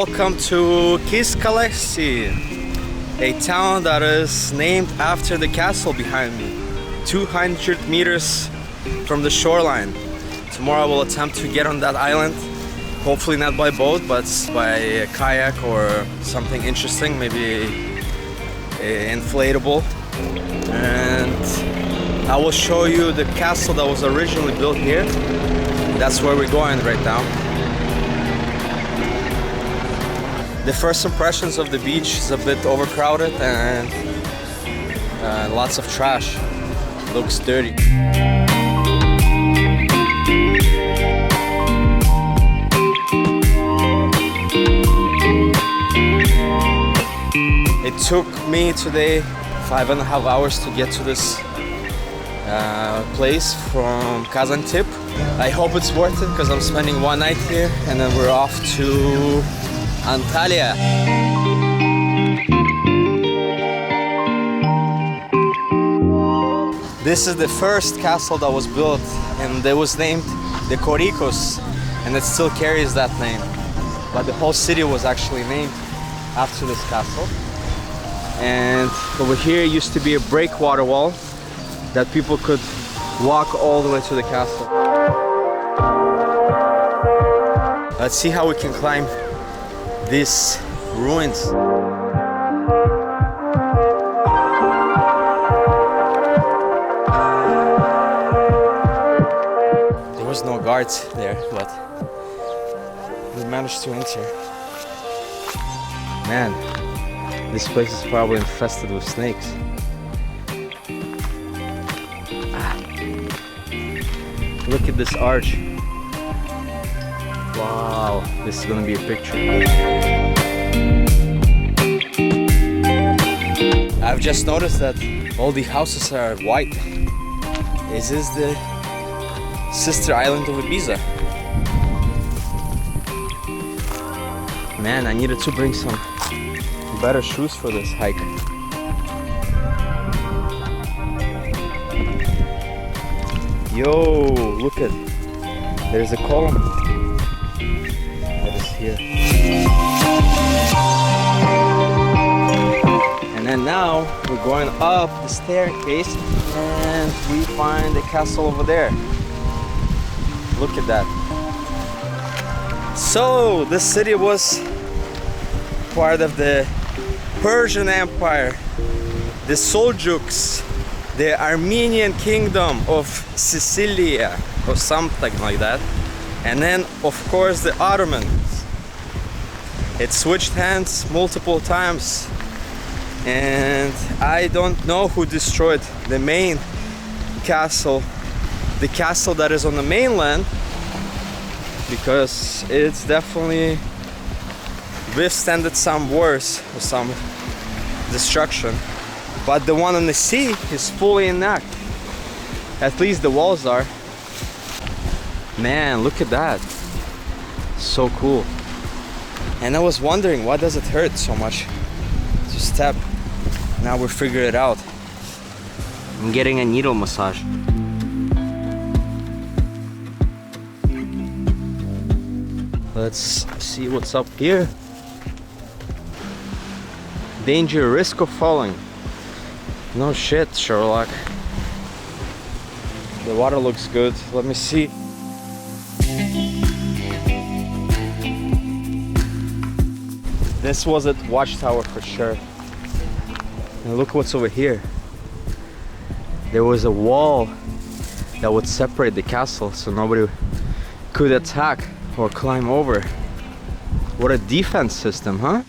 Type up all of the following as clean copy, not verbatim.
Welcome to Kızkalesi, a town that is named after the castle behind me, 200 meters from the shoreline. Tomorrow I will attempt to get on that island, hopefully not by boat, but by a kayak or something interesting, maybe an inflatable. And I will show you the castle that was originally built here. That's where we're going right now. The first impressions of the beach is a bit overcrowded and lots of trash. Looks dirty. It took me today 5.5 hours to get to this place from Gaziantep. I hope it's worth it because I'm spending one night here and then we're off to Antalya. This is the first castle that was built and it was named the Corycus and it still carries that name. But the whole city was actually named after this castle. And over here used to be a breakwater wall that people could walk all the way to the castle. Let's see how we can climb these ruins. There was no guards there, but we managed to enter. Man, this place is probably infested with snakes. Look at this arch. Wow, this is gonna be a picture. I've just noticed that all the houses are white. Is this the sister island of Ibiza? Man, I needed to bring some better shoes for this hike. Yo, look at, there's a column that is here. And then now we're going up the staircase and we find the castle over there. Look at that. So this city was part of the Persian Empire, the Seljuks, the Armenian kingdom of Sicilia or something like that, and then of course the Ottomans. It switched hands multiple times and I don't know who destroyed the main castle, the castle that is on the mainland, because it's definitely withstanded some wars or some destruction. But the one on the sea is fully intact. At least the walls are. Man, look at that. So cool. And I was wondering, why does it hurt so much to step? Now we're figuring it out. I'm getting a needle massage. Let's see what's up here. Danger, risk of falling. No shit, Sherlock. The water looks good. Let me see. This was a watchtower for sure. And look what's over here. There was a wall that would separate the castle so nobody could attack or climb over. What a defense system, huh?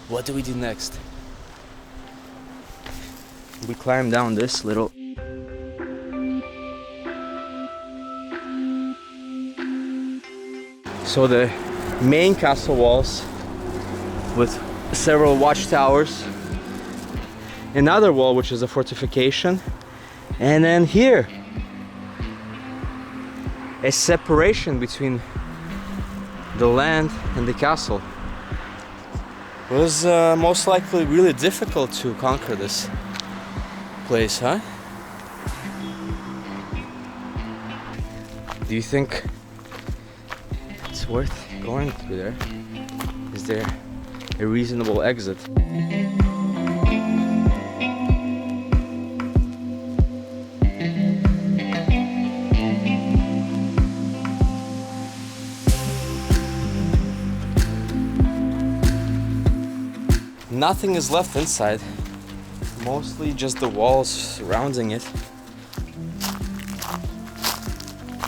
What do we do next? We climb down this little... So the main castle walls with several watchtowers, another wall which is a fortification, and then here a separation between the land and the castle. It was most likely really difficult to conquer this place, huh? Do you think it's worth going through there? Is there a reasonable exit? Nothing is left inside, mostly just the walls surrounding it.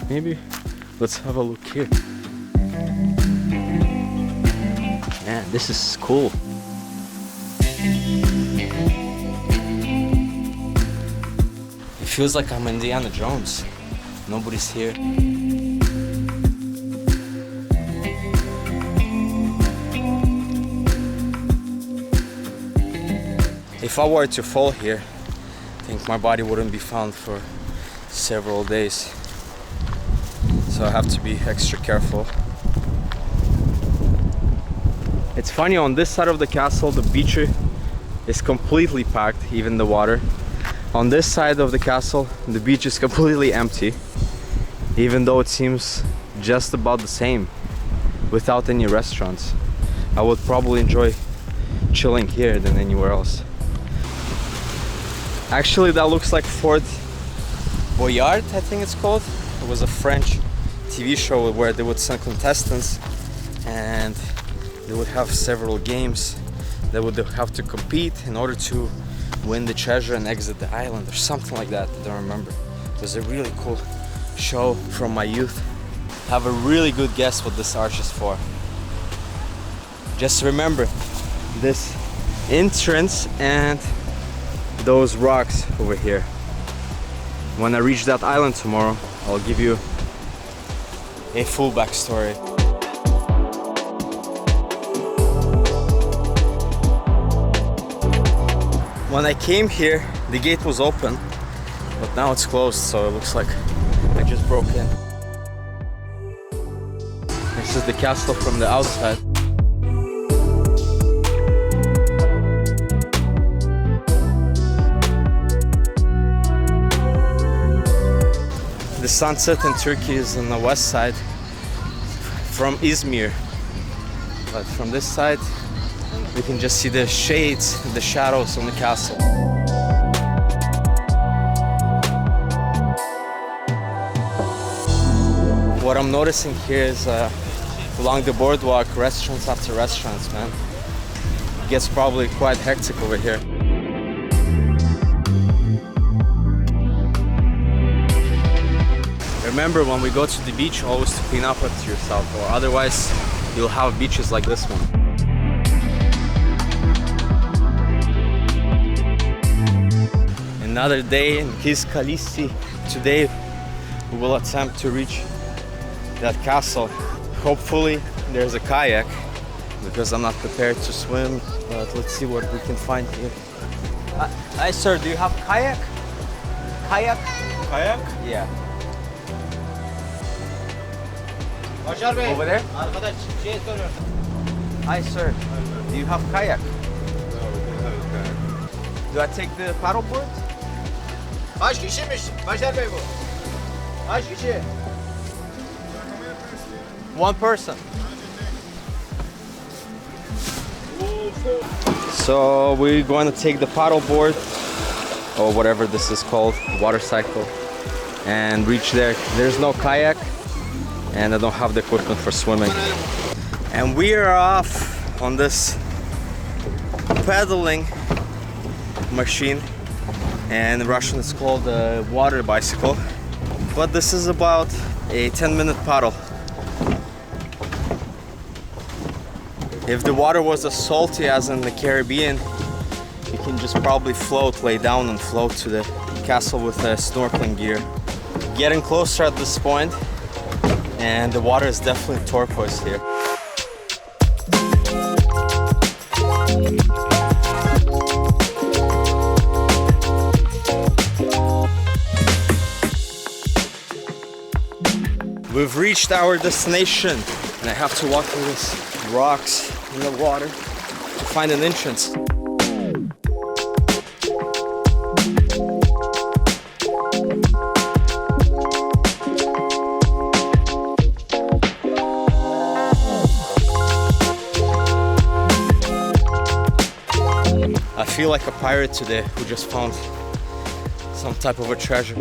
Maybe let's have a look here. Man, this is cool. It feels like I'm Indiana Jones. Nobody's here. If I were to fall here, I think my body wouldn't be found for several days. So I have to be extra careful. It's funny, on this side of the castle, the beach is completely packed, even the water. On this side of the castle, the beach is completely empty, even though it seems just about the same, without any restaurants. I would probably enjoy chilling here than anywhere else. Actually, that looks like Fort Boyard, I think it's called. It was a French TV show where they would send contestants and they would have several games. They would have to compete in order to win the treasure and exit the island or something like that. I don't remember. It was a really cool show from my youth. I have a really good guess what this arch is for. Just remember this entrance and those rocks over here. When I reach that island tomorrow, I'll give you a full backstory. When I came here, the gate was open, but now it's closed, so it looks like I just broke in. This is the castle from the outside. The sunset in Turkey is on the west side from Izmir, but from this side we can just see the shades and the shadows on the castle. What I'm noticing here is along the boardwalk, restaurants after restaurants, man. It gets probably quite hectic over here. Remember, when we go to the beach, always to clean up after yourself, or otherwise you'll have beaches like this one. Another day in Kızkalesi. Today we will attempt to reach that castle. Hopefully there's a kayak, because I'm not prepared to swim, but let's see what we can find here. Hi sir, do you have kayak? Kayak? Kayak? Yeah. Başar Bey. Over there? Arkadaş şey soruyor. Hi sir, do you have kayak? Do I take the paddleboard? Kaç kişiymiş Başar Bey bu? Kaç kişi? One person. So we're going to take the paddleboard, or whatever this is called, water cycle, and reach there. There's no kayak, and I don't have the equipment for swimming. And we are off on this paddling machine, and in Russian it's called a water bicycle, but this is about a 10-minute paddle. If the water was as salty as in the Caribbean, you can just probably float, lay down and float to the castle with snorkeling gear. Getting closer at this point, and the water is definitely turquoise here. We've reached our destination, and I have to walk through these rocks in the water to find an entrance. feel like a pirate today who just found some type of a treasure.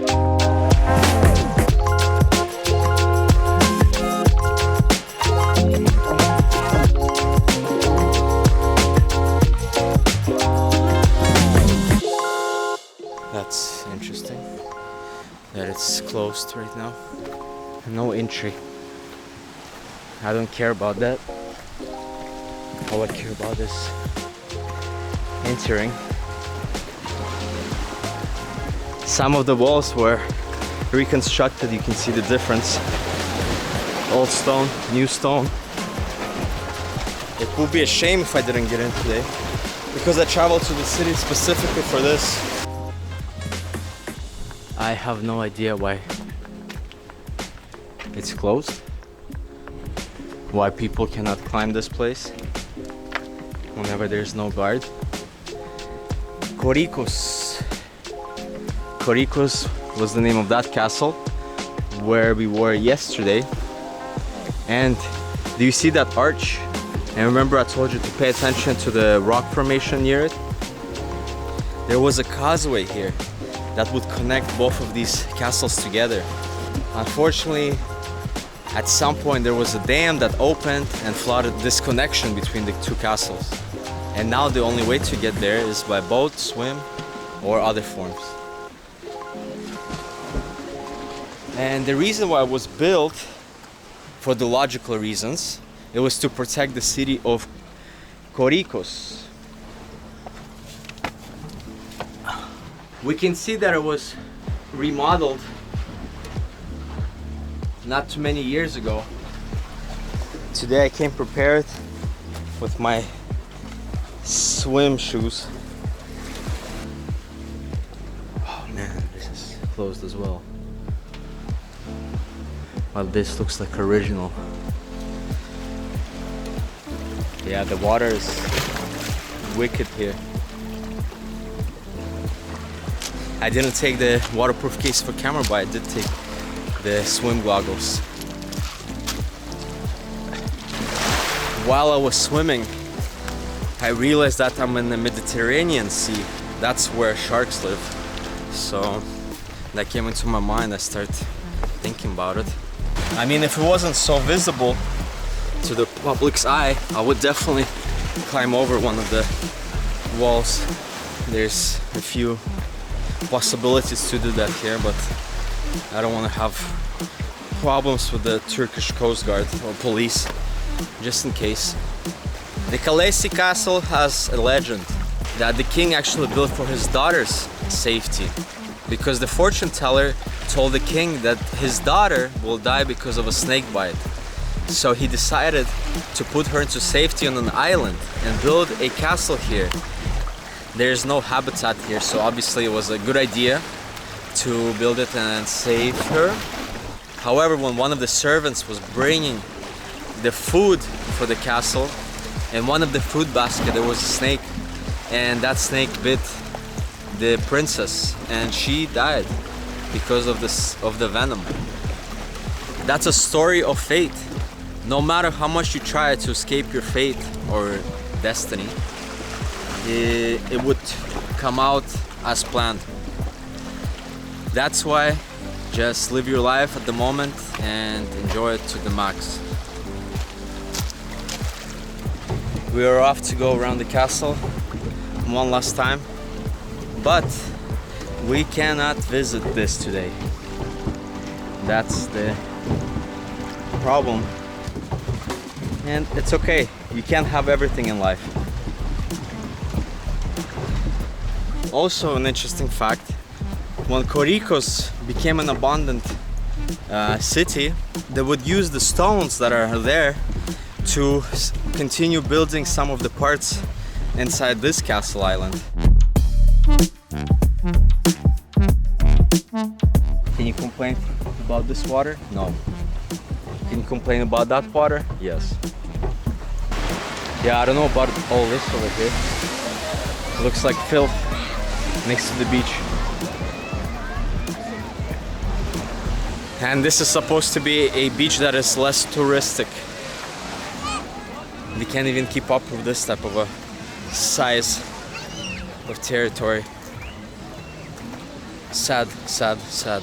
That's interesting that it's closed right now. No entry. I don't care about that. All I care about is entering. Some of the walls were reconstructed. You can see the difference. Old stone, new stone. It would be a shame if I didn't get in today, because I traveled to the city specifically for this. I have no idea why it's closed, why people cannot climb this place whenever there's no guard. Corycus. Corycus was the name of that castle where we were yesterday. And do you see that arch? And remember I told you to pay attention to the rock formation near it? There was a causeway here that would connect both of these castles together. Unfortunately, at some point there was a dam that opened and flooded this connection between the two castles. And now the only way to get there is by boat, swim, or other forms. And the reason why it was built, for the logical reasons, it was to protect the city of Corycus. We can see that it was remodeled not too many years ago. Today I came prepared with my swim shoes. Oh man, this is closed as well. Well, this looks like original. Yeah, the water is wicked here. I didn't take the waterproof case for camera, but I did take the swim goggles. While I was swimming, I realized that I'm in the Mediterranean Sea. That's where sharks live. So that came into my mind. I started thinking about it. I mean, if it wasn't so visible to the public's eye, I would definitely climb over one of the walls. There's a few possibilities to do that here, but I don't want to have problems with the Turkish Coast Guard or police, just in case. The Kızkalesi castle has a legend that the king actually built for his daughter's safety, because the fortune teller told the king that his daughter will die because of a snake bite. So he decided to put her into safety on an island and build a castle here. There's no habitat here, so obviously it was a good idea to build it and save her. However, when one of the servants was bringing the food for the castle, in one of the food baskets there was a snake, and that snake bit the princess and she died because of the venom. That's a story of fate. No matter how much you try to escape your fate or destiny, it would come out as planned. That's why just live your life at the moment and enjoy it to the max. We are off to go around the castle one last time, but we cannot visit this today. That's the problem. And it's okay, you can't have everything in life. Also, an interesting fact, when Corycus became an abundant city, they would use the stones that are there to continue building some of the parts inside this castle island. Can you complain about this water? No. Can you complain about that water? Yes. Yeah, I don't know about all this over here. It looks like filth next to the beach. And this is supposed to be a beach that is less touristic. They can't even keep up with this type of a size. of territory. Sad, sad, sad.